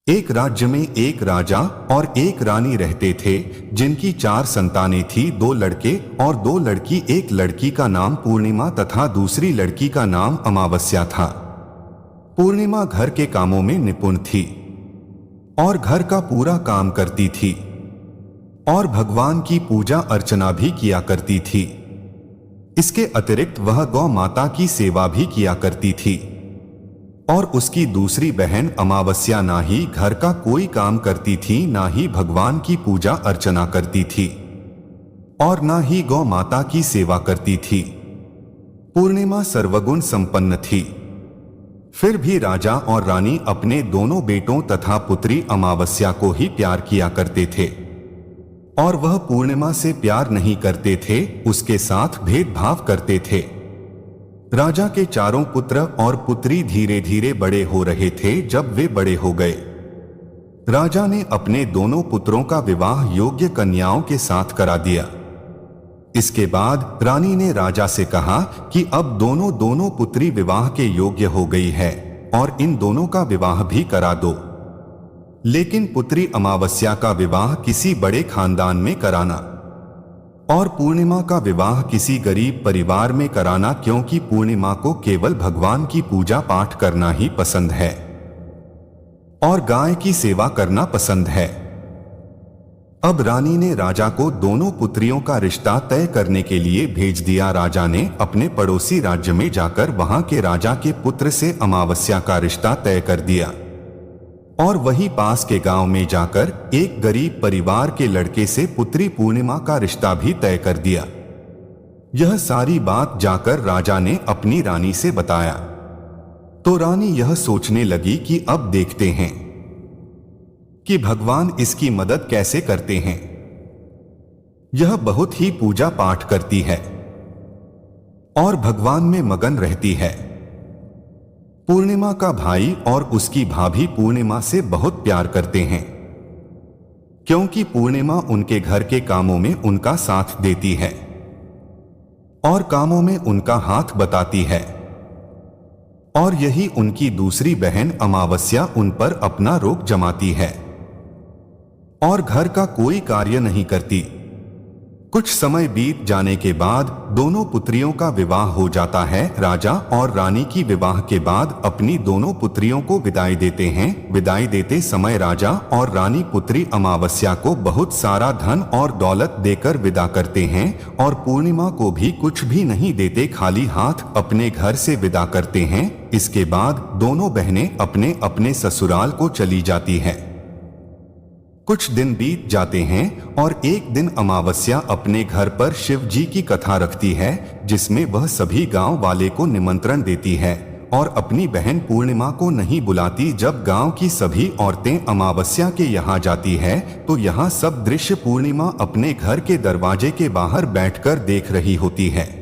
एक राज्य में एक राजा और एक रानी रहते थे, जिनकी 4 संतानें थी, 2 लड़के और 2 लड़की। एक लड़की का नाम पूर्णिमा तथा दूसरी लड़की का नाम अमावस्या था। पूर्णिमा घर के कामों में निपुण थी और घर का पूरा काम करती थी और भगवान की पूजा अर्चना भी किया करती थी। इसके अतिरिक्त वह गौ माता की सेवा भी किया करती थी। और उसकी दूसरी बहन अमावस्या ना ही घर का कोई काम करती थी, ना ही भगवान की पूजा अर्चना करती थी और ना ही गौ माता की सेवा करती थी। पूर्णिमा सर्वगुण संपन्न थी। फिर भी राजा और रानी अपने दोनों बेटों तथा पुत्री अमावस्या को ही प्यार किया करते थे और वह पूर्णिमा से प्यार नहीं करते थे, उसके साथ भेदभाव करते थे। राजा के 4 पुत्र और पुत्री धीरे धीरे बड़े हो रहे थे। जब वे बड़े हो गए, राजा ने अपने दोनों पुत्रों का विवाह योग्य कन्याओं के साथ करा दिया। इसके बाद रानी ने राजा से कहा कि अब दोनों पुत्री विवाह के योग्य हो गई है और इन दोनों का विवाह भी करा दो। लेकिन पुत्री अमावस्या का विवाह किसी बड़े खानदान में कराना और पूर्णिमा का विवाह किसी गरीब परिवार में कराना, क्योंकि पूर्णिमा को केवल भगवान की पूजा पाठ करना ही पसंद है और गाय की सेवा करना पसंद है। अब रानी ने राजा को दोनों पुत्रियों का रिश्ता तय करने के लिए भेज दिया। राजा ने अपने पड़ोसी राज्य में जाकर वहां के राजा के पुत्र से अमावस्या का रिश्ता तय कर दिया और वहीं पास के गांव में जाकर एक गरीब परिवार के लड़के से पुत्री पूर्णिमा का रिश्ता भी तय कर दिया। यह सारी बात जाकर राजा ने अपनी रानी से बताया तो रानी यह सोचने लगी कि अब देखते हैं कि भगवान इसकी मदद कैसे करते हैं। यह बहुत ही पूजा पाठ करती है और भगवान में मगन रहती है। पूर्णिमा का भाई और उसकी भाभी पूर्णिमा से बहुत प्यार करते हैं, क्योंकि पूर्णिमा उनके घर के कामों में उनका साथ देती है और कामों में उनका हाथ बताती है। और यही उनकी दूसरी बहन अमावस्या उन पर अपना रोक जमाती है और घर का कोई कार्य नहीं करती। कुछ समय बीत जाने के बाद दोनों पुत्रियों का विवाह हो जाता है। राजा और रानी की विवाह के बाद अपनी दोनों पुत्रियों को विदाई देते हैं। विदाई देते समय राजा और रानी पुत्री अमावस्या को बहुत सारा धन और दौलत देकर विदा करते हैं और पूर्णिमा को भी कुछ भी नहीं देते, खाली हाथ अपने घर से विदा करते हैं। इसके बाद दोनों बहनें अपने अपने ससुराल को चली जाती हैं। कुछ दिन बीत जाते हैं और एक दिन अमावस्या अपने घर पर शिव जी की कथा रखती है, जिसमें वह सभी गांव वाले को निमंत्रण देती है और अपनी बहन पूर्णिमा को नहीं बुलाती। जब गांव की सभी औरतें अमावस्या के यहाँ जाती है तो यहाँ सब दृश्य पूर्णिमा अपने घर के दरवाजे के बाहर बैठकर देख रही होती है।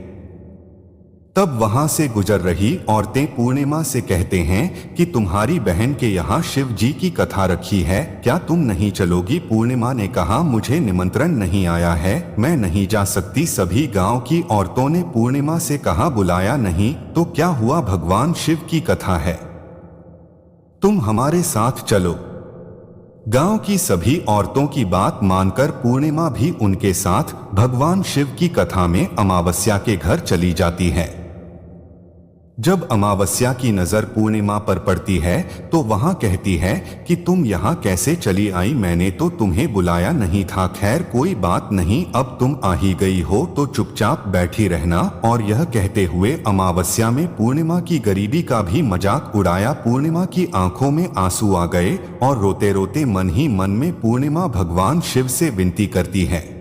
तब वहां से गुजर रही औरतें पूर्णिमा से कहते हैं कि तुम्हारी बहन के यहाँ शिव जी की कथा रखी है, क्या तुम नहीं चलोगी? पूर्णिमा ने कहा, मुझे निमंत्रण नहीं आया है, मैं नहीं जा सकती। सभी गांव की औरतों ने पूर्णिमा से कहा, बुलाया नहीं तो क्या हुआ, भगवान शिव की कथा है, तुम हमारे साथ चलो। गांव की सभी औरतों की बात मानकर पूर्णिमा भी उनके साथ भगवान शिव की कथा में अमावस्या के घर चली जाती है। जब अमावस्या की नजर पूर्णिमा पर पड़ती है तो वहां कहती है कि तुम यहाँ कैसे चली आई, मैंने तो तुम्हें बुलाया नहीं था। खैर कोई बात नहीं, अब तुम आ ही गई हो तो चुपचाप बैठी रहना। और यह कहते हुए अमावस्या में पूर्णिमा की गरीबी का भी मजाक उड़ाया। पूर्णिमा की आंखों में आंसू आ गए और रोते रोते मन ही मन में पूर्णिमा भगवान शिव से विनती करती है,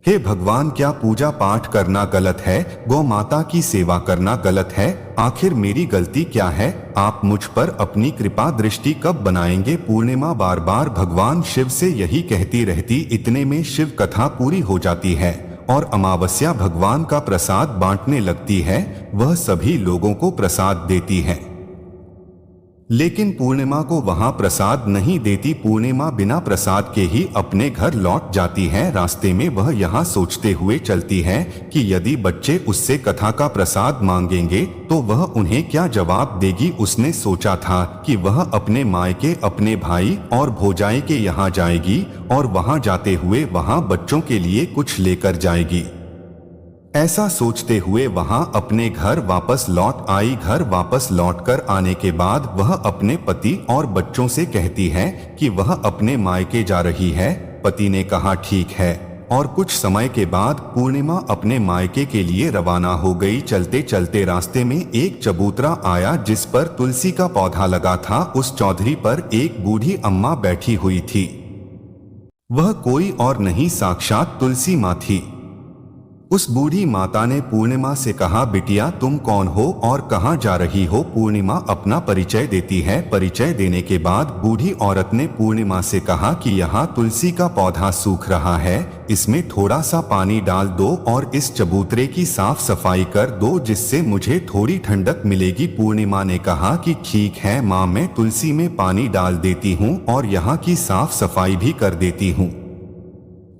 हे भगवान, क्या पूजा पाठ करना गलत है? गौ माता की सेवा करना गलत है? आखिर मेरी गलती क्या है? आप मुझ पर अपनी कृपा दृष्टि कब बनाएंगे? पूर्णिमा बार बार भगवान शिव से यही कहती रहती। इतने में शिव कथा पूरी हो जाती है और अमावस्या भगवान का प्रसाद बांटने लगती है। वह सभी लोगों को प्रसाद देती है। लेकिन पूर्णिमा को वहां प्रसाद नहीं देती। पूर्णिमा बिना प्रसाद के ही अपने घर लौट जाती है। रास्ते में वह यहाँ सोचते हुए चलती है कि यदि बच्चे उससे कथा का प्रसाद मांगेंगे तो वह उन्हें क्या जवाब देगी। उसने सोचा था कि वह अपने मायके, अपने भाई और भौजाई के यहाँ जाएगी और वहां जाते हुए वहां बच्चों के लिए कुछ लेकर जाएगी। ऐसा सोचते हुए वहां अपने घर वापस लौट आई। घर वापस लौटकर आने के बाद वह अपने पति और बच्चों से कहती है कि वह अपने मायके जा रही है। पति ने कहा ठीक है और कुछ समय के बाद पूर्णिमा अपने मायके के लिए रवाना हो गई। चलते चलते रास्ते में एक चबूतरा आया जिस पर तुलसी का पौधा लगा था। उस चौधरी पर एक बूढ़ी अम्मा बैठी हुई थी। वह कोई और नहीं, साक्षात तुलसी माँ थी। उस बूढ़ी माता ने पूर्णिमा से कहा, बिटिया तुम कौन हो और कहाँ जा रही हो। पूर्णिमा अपना परिचय देती है। परिचय देने के बाद बूढ़ी औरत ने पूर्णिमा से कहा कि यहाँ तुलसी का पौधा सूख रहा है, इसमें थोड़ा सा पानी डाल दो और इस चबूतरे की साफ सफाई कर दो जिससे मुझे थोड़ी ठंडक मिलेगी। पूर्णिमा ने कहा कि ठीक है माँ, मैं तुलसी में पानी डाल देती हूँ और यहाँ की साफ सफाई भी कर देती हूँ।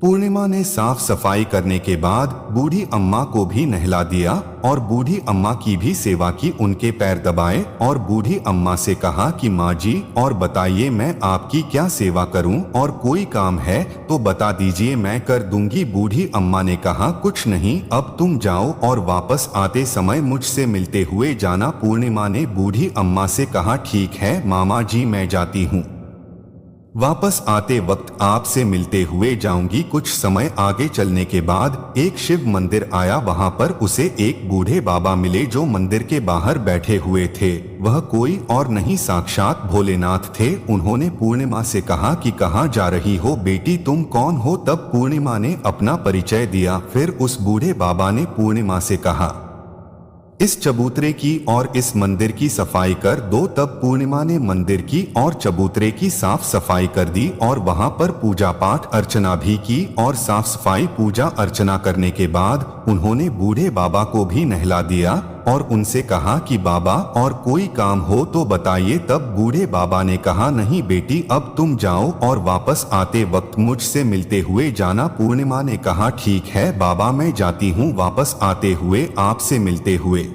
पूर्णिमा ने साफ सफाई करने के बाद बूढ़ी अम्मा को भी नहला दिया और बूढ़ी अम्मा की भी सेवा की। उनके पैर दबाए और बूढ़ी अम्मा से कहा कि माँ जी और बताइए मैं आपकी क्या सेवा करूं और कोई काम है तो बता दीजिए, मैं कर दूंगी। बूढ़ी अम्मा ने कहा कुछ नहीं, अब तुम जाओ और वापस आते समय मुझसे मिलते हुए जाना। पूर्णिमा ने बूढ़ी अम्मा से कहा ठीक है मामा जी, मैं जाती हूँ, वापस आते वक्त आपसे मिलते हुए जाऊंगी। कुछ समय आगे चलने के बाद एक शिव मंदिर आया। वहां पर उसे एक बूढ़े बाबा मिले जो मंदिर के बाहर बैठे हुए थे। वह कोई और नहीं, साक्षात भोलेनाथ थे। उन्होंने पूर्णिमा से कहा कि कहाँ जा रही हो बेटी, तुम कौन हो। तब पूर्णिमा ने अपना परिचय दिया। फिर उस बूढ़े बाबा ने पूर्णिमा से कहा इस चबूतरे की और इस मंदिर की सफाई कर दो। तब पूर्णिमा ने मंदिर की और चबूतरे की साफ सफाई कर दी और वहां पर पूजा पाठ अर्चना भी की। और साफ सफाई पूजा अर्चना करने के बाद उन्होंने बूढ़े बाबा को भी नहला दिया और उनसे कहा कि बाबा और कोई काम हो तो बताइए। तब बूढ़े बाबा ने कहा नहीं बेटी, अब तुम जाओ और वापस आते वक्त मुझसे मिलते हुए जाना। पूर्णिमा ने कहा ठीक है बाबा, मैं जाती हूँ, वापस आते हुए आपसे मिलते हुए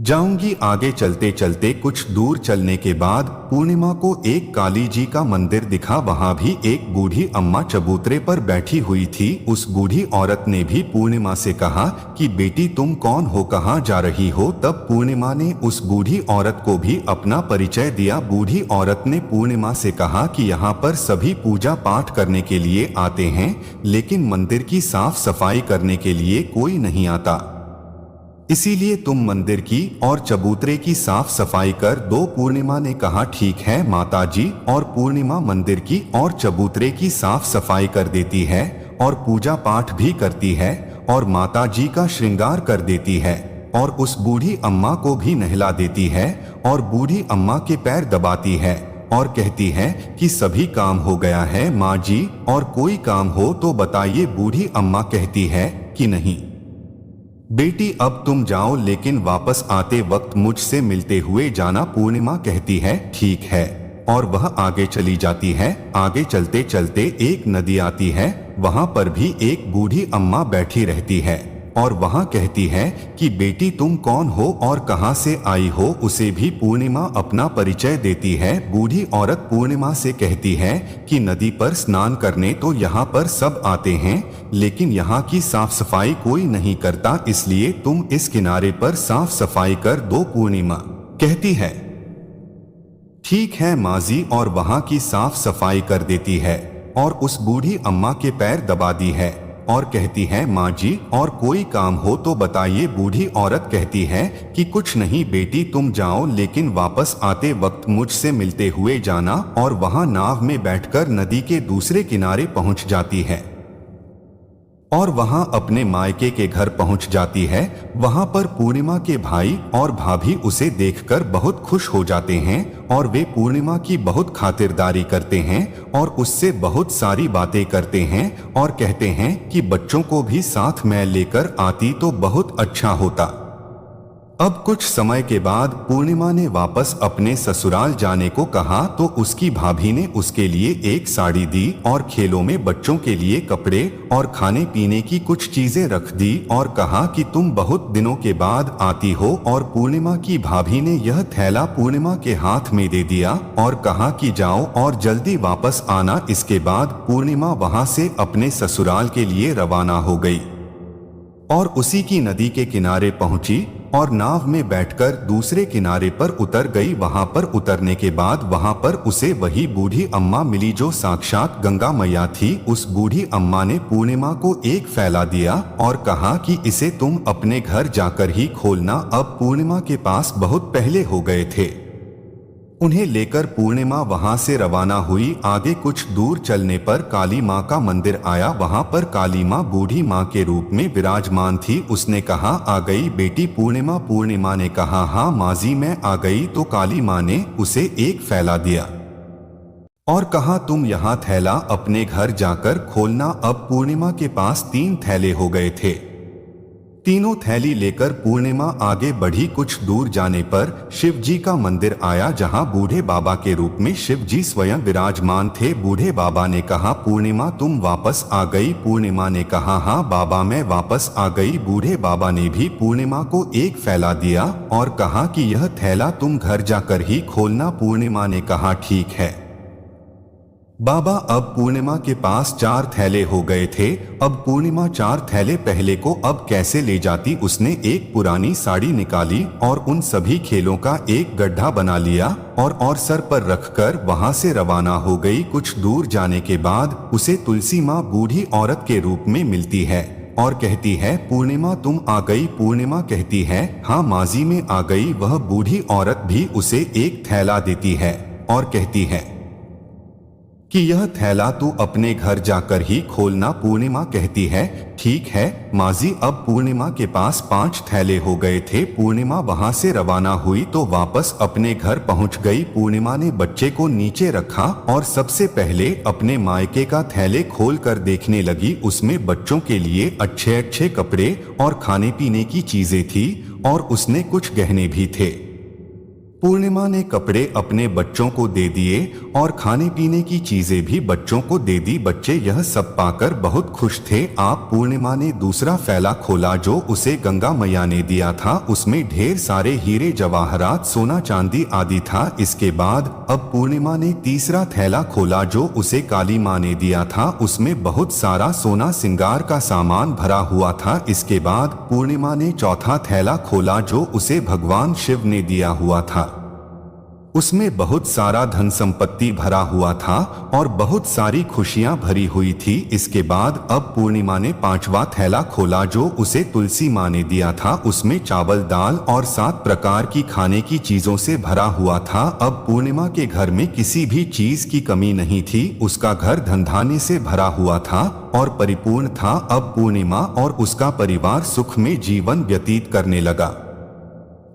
जाऊंगी। आगे चलते चलते कुछ दूर चलने के बाद पूर्णिमा को एक काली जी का मंदिर दिखा। वहां भी एक बूढ़ी अम्मा चबूतरे पर बैठी हुई थी। उस बूढ़ी औरत ने भी पूर्णिमा से कहा कि बेटी तुम कौन हो, कहाँ जा रही हो। तब पूर्णिमा ने उस बूढ़ी औरत को भी अपना परिचय दिया। बूढ़ी औरत ने पूर्णिमा से कहा कि यहाँ पर सभी पूजा पाठ करने के लिए आते हैं लेकिन मंदिर की साफ सफाई करने के लिए कोई नहीं आता, इसीलिए तुम मंदिर की और चबूतरे की साफ सफाई कर दो। पूर्णिमा ने कहा ठीक है माताजी, और पूर्णिमा मंदिर की और चबूतरे की साफ सफाई कर देती है और पूजा पाठ भी करती है और माताजी का श्रृंगार कर देती है और उस बूढ़ी अम्मा को भी नहला देती है और बूढ़ी अम्मा के पैर दबाती है और कहती है कि सभी काम हो गया है माँ जी, और कोई काम हो तो बताइए। बूढ़ी अम्मा कहती है कि नहीं बेटी, अब तुम जाओ लेकिन वापस आते वक्त मुझसे मिलते हुए जाना। पूर्णिमा कहती है ठीक है और वह आगे चली जाती है। आगे चलते चलते एक नदी आती है। वहां पर भी एक बूढ़ी अम्मा बैठी रहती है और वहां कहती है कि बेटी तुम कौन हो और कहां से आई हो। उसे भी पूर्णिमा अपना परिचय देती है। बूढ़ी औरत पूर्णिमा से कहती है कि नदी पर स्नान करने तो यहाँ पर सब आते हैं लेकिन यहाँ की साफ सफाई कोई नहीं करता, इसलिए तुम इस किनारे पर साफ सफाई कर दो। पूर्णिमा कहती है ठीक है माजी, और वहां की साफ सफाई कर देती है और उस बूढ़ी अम्मा के पैर दबा दी है और कहती है माँ जी और कोई काम हो तो बताइए। बूढ़ी औरत कहती है कि कुछ नहीं बेटी, तुम जाओ लेकिन वापस आते वक्त मुझसे मिलते हुए जाना। और वहां नाव में बैठकर नदी के दूसरे किनारे पहुंच जाती है और वहां अपने मायके के घर पहुंच जाती है। वहां पर पूर्णिमा के भाई और भाभी उसे देखकर बहुत खुश हो जाते हैं और वे पूर्णिमा की बहुत खातिरदारी करते हैं और उससे बहुत सारी बातें करते हैं और कहते हैं कि बच्चों को भी साथ में लेकर आती तो बहुत अच्छा होता। अब कुछ समय के बाद पूर्णिमा ने वापस अपने ससुराल जाने को कहा तो उसकी भाभी ने उसके लिए एक साड़ी दी और खेलों में बच्चों के लिए कपड़े और खाने पीने की कुछ चीजें रख दी और कहा कि तुम बहुत दिनों के बाद आती हो। और पूर्णिमा की भाभी ने यह थैला पूर्णिमा के हाथ में दे दिया और कहा कि जाओ और जल्दी वापस आना। इसके बाद पूर्णिमा वहां से अपने ससुराल के लिए रवाना हो गई और उसी की नदी के किनारे पहुंची और नाव में बैठकर दूसरे किनारे पर उतर गई। वहां पर उतरने के बाद वहां पर उसे वही बूढ़ी अम्मा मिली जो साक्षात गंगा मैया थी। उस बूढ़ी अम्मा ने पूर्णिमा को एक फैला दिया और कहा कि इसे तुम अपने घर जाकर ही खोलना। अब पूर्णिमा के पास बहुत पहले हो गए थे। उन्हें लेकर पूर्णिमा वहां से रवाना हुई। आगे कुछ दूर चलने पर काली माँ का मंदिर आया। वहां पर काली माँ बूढ़ी माँ के रूप में विराजमान थी। उसने कहा, आ गई बेटी पूर्णिमा। पूर्णिमा ने कहा, हाँ माजी मैं आ गई। तो काली माँ ने उसे एक फैला दिया और कहा, तुम यहाँ थैला अपने घर जाकर खोलना। अब पूर्णिमा के पास 3 थैले हो गए थे। तीनों थैली लेकर पूर्णिमा आगे बढ़ी। कुछ दूर जाने पर शिव जी का मंदिर आया जहां बूढ़े बाबा के रूप में शिव जी स्वयं विराजमान थे। बूढ़े बाबा ने कहा, पूर्णिमा तुम वापस आ गई। पूर्णिमा ने कहा, हाँ बाबा मैं वापस आ गई। बूढ़े बाबा ने भी पूर्णिमा को एक फैला दिया और कहा कि यह थैला तुम घर जाकर ही खोलना। पूर्णिमा ने कहा, ठीक है बाबा। अब पूर्णिमा के पास 4 थैले हो गए थे। अब पूर्णिमा 4 थैले पहले को अब कैसे ले जाती। उसने एक पुरानी साड़ी निकाली और उन सभी खेलों का एक गड्ढा बना लिया और सर पर रखकर वहां से रवाना हो गई। कुछ दूर जाने के बाद उसे तुलसी माँ बूढ़ी औरत के रूप में मिलती है और कहती है, पूर्णिमा तुम आ गई। पूर्णिमा कहती है, हाँ माजी में आ गई। वह बूढ़ी औरत भी उसे एक थैला देती है और कहती है कि यह थैला तू अपने घर जाकर ही खोलना। पूर्णिमा कहती है, ठीक है माजी। अब पूर्णिमा के पास 5 थैले हो गए थे। पूर्णिमा वहां से रवाना हुई तो वापस अपने घर पहुंच गई। पूर्णिमा ने बच्चे को नीचे रखा और सबसे पहले अपने मायके का थैले खोल कर देखने लगी। उसमें बच्चों के लिए अच्छे अच्छे कपड़े और खाने पीने की चीजें थी और उसने कुछ गहने भी थे। पूर्णिमा ने कपड़े अपने बच्चों को दे दिए और खाने पीने की चीजें भी बच्चों को दे दी। बच्चे यह सब पाकर बहुत खुश थे। आप पूर्णिमा ने दूसरा फैला खोला जो उसे गंगा मैया ने दिया था। उसमें ढेर सारे हीरे जवाहरात सोना चांदी आदि था। इसके बाद अब पूर्णिमा ने तीसरा थैला खोला जो उसे काली माँ ने दिया था। उसमें बहुत सारा सोना सिंगार का सामान भरा हुआ था। इसके बाद पूर्णिमा ने चौथा थैला खोला जो उसे भगवान शिव ने दिया हुआ था। उसमें बहुत सारा धन संपत्ति भरा हुआ था और बहुत सारी खुशियां भरी हुई थी। इसके बाद अब पूर्णिमा ने 5वां थैला खोला जो उसे तुलसी माँ ने दिया था। उसमें चावल दाल और 7 प्रकार की खाने की चीजों से भरा हुआ था। अब पूर्णिमा के घर में किसी भी चीज की कमी नहीं थी। उसका घर धनधान्य से भरा हुआ था और परिपूर्ण था। अब पूर्णिमा और उसका परिवार सुख में जीवन व्यतीत करने लगा।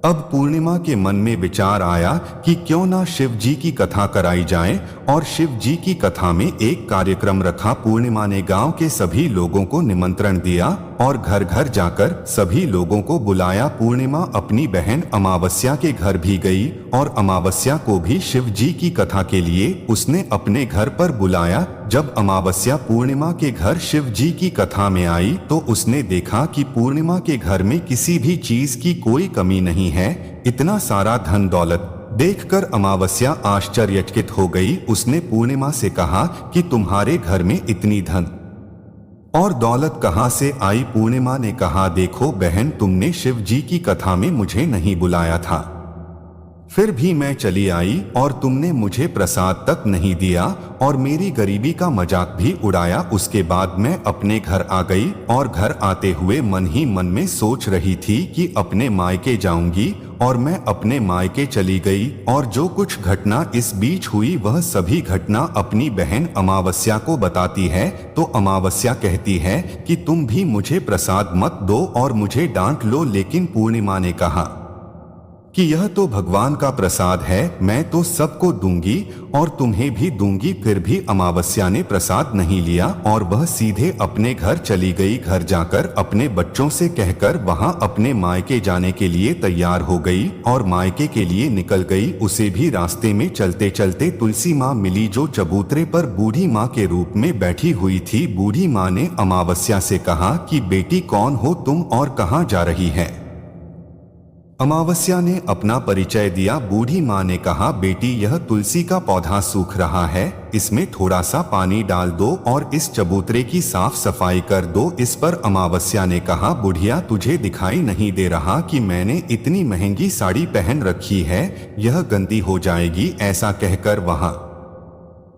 अब पूर्णिमा के मन में विचार आया कि क्यों ना शिव जी की कथा कराई जाए और शिव जी की कथा में एक कार्यक्रम रखा। पूर्णिमा ने गांव के सभी लोगों को निमंत्रण दिया और घर घर जाकर सभी लोगों को बुलाया। पूर्णिमा अपनी बहन अमावस्या के घर भी गई और अमावस्या को भी शिव जी की कथा के लिए उसने अपने घर पर बुलाया। जब अमावस्या पूर्णिमा के घर शिव जी की कथा में आई तो उसने देखा कि पूर्णिमा के घर में किसी भी चीज की कोई कमी नहीं है। इतना सारा धन दौलत देखकर अमावस्या आश्चर्यचकित हो गई। उसने पूर्णिमा से कहा कि तुम्हारे घर में इतनी धन और दौलत कहाँ से आई। पूर्णिमा ने कहा, देखो बहन, तुमने शिव जी की कथा में मुझे नहीं बुलाया था, फिर भी मैं चली आई और तुमने मुझे प्रसाद तक नहीं दिया और मेरी गरीबी का मजाक भी उड़ाया। उसके बाद मैं अपने घर आ गई और घर आते हुए मन ही मन में सोच रही थी कि अपने मायके जाऊंगी और मैं अपने मायके चली गई और जो कुछ घटना इस बीच हुई वह सभी घटना अपनी बहन अमावस्या को बताती है। तो अमावस्या कहती है कि तुम भी मुझे प्रसाद मत दो और मुझे डांट लो। लेकिन पूर्णिमा ने कहा कि यह तो भगवान का प्रसाद है, मैं तो सबको दूंगी और तुम्हें भी दूंगी। फिर भी अमावस्या ने प्रसाद नहीं लिया और वह सीधे अपने घर चली गई। घर जाकर अपने बच्चों से कहकर वहां अपने मायके जाने के लिए तैयार हो गई और मायके के लिए निकल गई। उसे भी रास्ते में चलते चलते तुलसी माँ मिली, जो चबूतरे पर बूढ़ी माँ के रूप में बैठी हुई थी। बूढ़ी माँ ने अमावस्या से कहा कि बेटी कौन हो तुम और कहाँ जा रही है। अमावस्या ने अपना परिचय दिया। बूढ़ी माँ ने कहा, बेटी यह तुलसी का पौधा सूख रहा है, इसमें थोड़ा सा पानी डाल दो और इस चबूतरे की साफ सफाई कर दो। इस पर अमावस्या ने कहा, बुढ़िया तुझे दिखाई नहीं दे रहा कि मैंने इतनी महंगी साड़ी पहन रखी है, यह गंदी हो जाएगी। ऐसा कहकर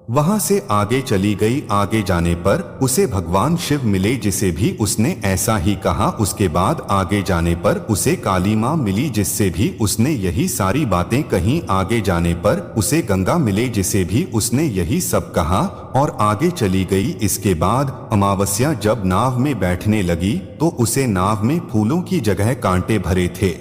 वहां से आगे चली गई। आगे जाने पर उसे भगवान शिव मिले, जिसे भी उसने ऐसा ही कहा। उसके बाद आगे जाने पर उसे काली माँ मिली, जिससे भी उसने यही सारी बातें कहीं। आगे जाने पर उसे गंगा मिले, जिसे भी उसने यही सब कहा और आगे चली गई। इसके बाद अमावस्या जब नाव में बैठने लगी तो उसे नाव में फूलों की जगह कांटे भरे थे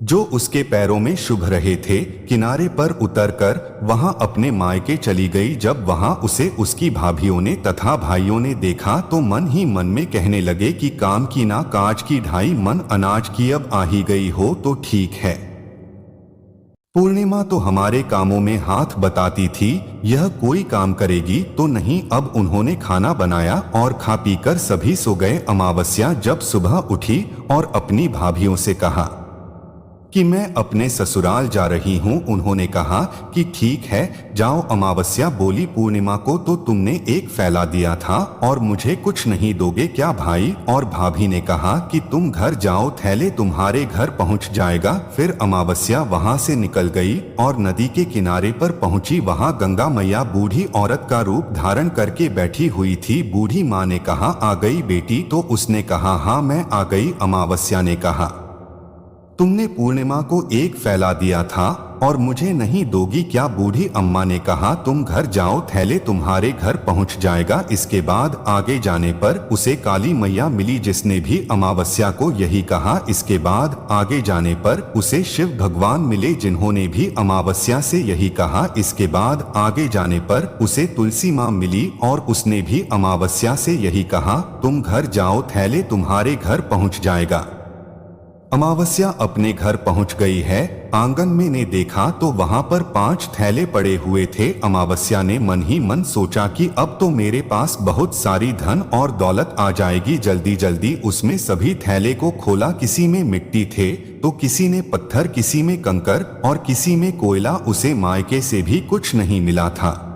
जो उसके पैरों में शुभ रहे थे। किनारे पर उतरकर वहां अपने मायके चली गई। जब वहां उसे उसकी भाभियों ने तथा भाइयों ने देखा तो मन ही मन में कहने लगे कि काम की ना काज की ढाई, मन अनाज की अब आ ही गई हो तो ठीक है। पूर्णिमा तो हमारे कामों में हाथ बताती थी, यह कोई काम करेगी तो नहीं। अब उन्होंने खाना बनाया और खा पीकर सभी सो गए। अमावस्या जब सुबह उठी और अपनी भाभियों से कहा कि मैं अपने ससुराल जा रही हूँ। उन्होंने कहा कि ठीक है जाओ। अमावस्या बोली, पूर्णिमा को तो तुमने एक फैला दिया था और मुझे कुछ नहीं दोगे क्या भाई? और भाभी ने कहा कि तुम घर जाओ, थैले तुम्हारे घर पहुँच जाएगा। फिर अमावस्या वहाँ से निकल गई और नदी के किनारे पर पहुँची। वहाँ गंगा मैया बूढ़ी औरत का रूप धारण करके बैठी हुई थी। बूढ़ी माँ ने कहा, आ गई बेटी? तो उसने कहा, हाँ मैं आ गई। अमावस्या ने कहा, तुमने पूर्णिमा को एक फैला दिया था और मुझे नहीं दोगी क्या? बूढ़ी अम्मा ने कहा, तुम घर जाओ, थैले तुम्हारे घर पहुंच जाएगा। इसके बाद आगे जाने पर उसे काली मैया मिली, जिसने भी अमावस्या को यही कहा। इसके बाद आगे जाने पर उसे शिव भगवान मिले, जिन्होंने भी अमावस्या से यही कहा। इसके बाद आगे जाने पर उसे तुलसी माँ मिली और उसने भी अमावस्या से यही कहा, तुम घर जाओ, थैले तुम्हारे घर पहुंच जाएगा। अमावस्या अपने घर पहुंच गई है। आंगन में ने देखा तो वहां पर 5 थैले पड़े हुए थे। अमावस्या ने मन ही मन सोचा कि अब तो मेरे पास बहुत सारी धन और दौलत आ जाएगी। जल्दी जल्दी उसमें सभी थैले को खोला। किसी में मिट्टी थे तो किसी ने पत्थर, किसी में कंकर और किसी में कोयला। उसे मायके से भी कुछ नहीं मिला था।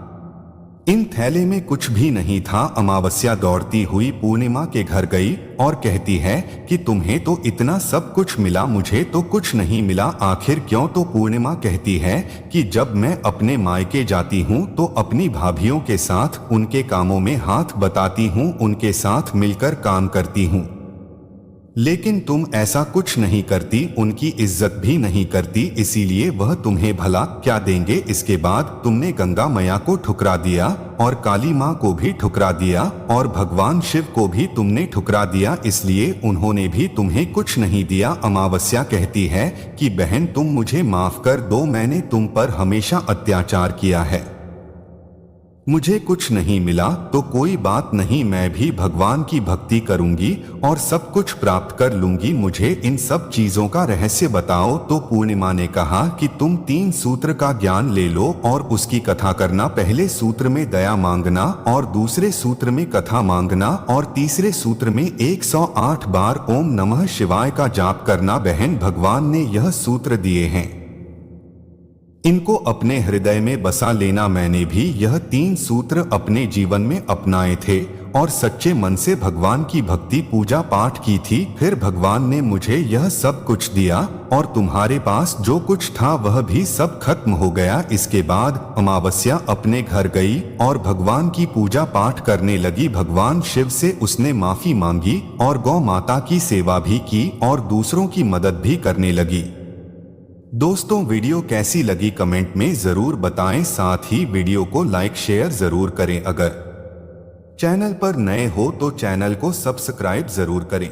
इन थैले में कुछ भी नहीं था। अमावस्या दौड़ती हुई पूर्णिमा के घर गई और कहती है कि तुम्हें तो इतना सब कुछ मिला, मुझे तो कुछ नहीं मिला, आखिर क्यों? तो पूर्णिमा कहती है कि जब मैं अपने मायके जाती हूँ तो अपनी भाभियों के साथ उनके कामों में हाथ बताती हूँ, उनके साथ मिलकर काम करती हूँ, लेकिन तुम ऐसा कुछ नहीं करती, उनकी इज्जत भी नहीं करती, इसीलिए वह तुम्हें भला क्या देंगे? इसके बाद तुमने गंगा मैया को ठुकरा दिया और काली माँ को भी ठुकरा दिया और भगवान शिव को भी तुमने ठुकरा दिया, इसलिए उन्होंने भी तुम्हें कुछ नहीं दिया। अमावस्या कहती है कि बहन तुम मुझे माफ कर दो, मैंने तुम पर हमेशा अत्याचार किया है, मुझे कुछ नहीं मिला तो कोई बात नहीं, मैं भी भगवान की भक्ति करूंगी और सब कुछ प्राप्त कर लूंगी, मुझे इन सब चीजों का रहस्य बताओ। तो पूर्णिमा ने कहा कि तुम 3 सूत्र का ज्ञान ले लो और उसकी कथा करना। पहले सूत्र में दया मांगना और दूसरे सूत्र में कथा मांगना और तीसरे सूत्र में 108 बार ओम नमः शिवाय का जाप करना। बहन भगवान ने यह सूत्र दिए हैं, इनको अपने हृदय में बसा लेना। मैंने भी यह 3 सूत्र अपने जीवन में अपनाए थे और सच्चे मन से भगवान की भक्ति पूजा पाठ की थी। फिर भगवान ने मुझे यह सब कुछ दिया और तुम्हारे पास जो कुछ था वह भी सब खत्म हो गया। इसके बाद अमावस्या अपने घर गई और भगवान की पूजा पाठ करने लगी। भगवान शिव से उसने माफी मांगी और गौ माता की सेवा भी की और दूसरों की मदद भी करने लगी। दोस्तों वीडियो कैसी लगी कमेंट में जरूर बताएं, साथ ही वीडियो को लाइक शेयर जरूर करें। अगर चैनल पर नए हो तो चैनल को सब्सक्राइब जरूर करें।